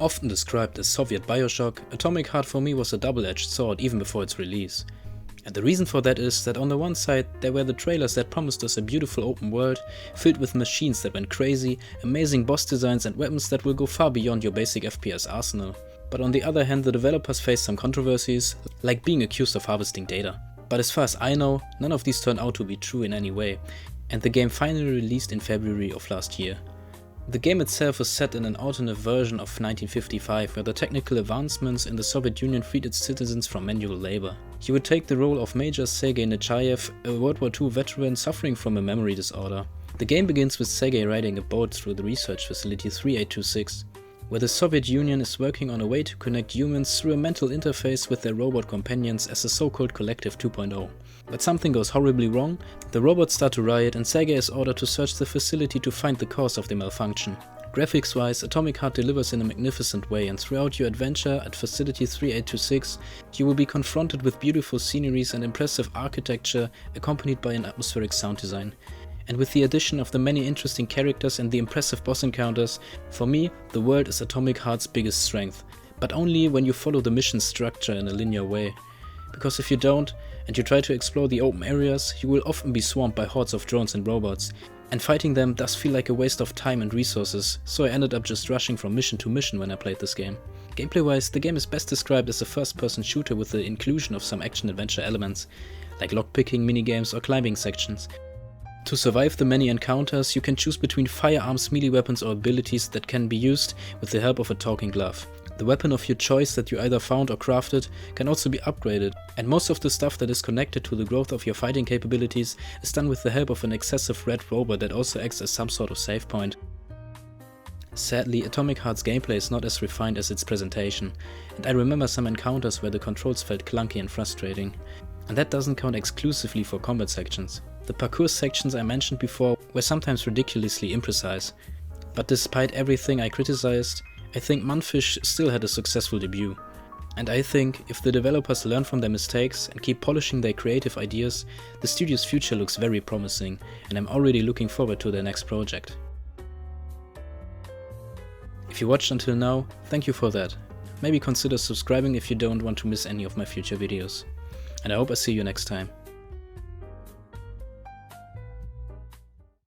Often described as Soviet Bioshock, Atomic Heart for me was a double-edged sword even before its release. And the reason for that is that on the one side there were the trailers that promised us a beautiful open world, filled with machines that went crazy, amazing boss designs and weapons that will go far beyond your basic FPS arsenal. But on the other hand, the developers faced some controversies, like being accused of harvesting data. But as far as I know, none of these turned out to be true in any way, and the game finally released in February of last year. The game itself is set in an alternate version of 1955, where the technical advancements in the Soviet Union freed its citizens from manual labor. You would take the role of Major Sergei Nechayev, a World War II veteran suffering from a memory disorder. The game begins with Sergei riding a boat through the research facility 3826, where the Soviet Union is working on a way to connect humans through a mental interface with their robot companions as a so-called Collective 2.0. But something goes horribly wrong, the robots start to riot and Sergei is ordered to search the facility to find the cause of the malfunction. Graphics wise, Atomic Heart delivers in a magnificent way, and throughout your adventure at Facility 3826, you will be confronted with beautiful sceneries and impressive architecture accompanied by an atmospheric sound design. And with the addition of the many interesting characters and the impressive boss encounters, for me, the world is Atomic Heart's biggest strength. But only when you follow the mission structure in a linear way. Because if you don't, and you try to explore the open areas, you will often be swamped by hordes of drones and robots, and fighting them does feel like a waste of time and resources, so I ended up just rushing from mission to mission when I played this game. Gameplay wise, the game is best described as a first-person shooter with the inclusion of some action-adventure elements, like lockpicking minigames or climbing sections. To survive the many encounters, you can choose between firearms, melee weapons or abilities that can be used with the help of a talking glove. The weapon of your choice that you either found or crafted can also be upgraded, and most of the stuff that is connected to the growth of your fighting capabilities is done with the help of an excessive red robot that also acts as some sort of save point. Sadly, Atomic Heart's gameplay is not as refined as its presentation, and I remember some encounters where the controls felt clunky and frustrating. And that doesn't count exclusively for combat sections. The parkour sections I mentioned before were sometimes ridiculously imprecise. But despite everything I criticized, I think Mundfish still had a successful debut. And I think if the developers learn from their mistakes and keep polishing their creative ideas, the studio's future looks very promising, and I'm already looking forward to their next project. If you watched until now, thank you for that. Maybe consider subscribing if you don't want to miss any of my future videos. And I hope I see you next time.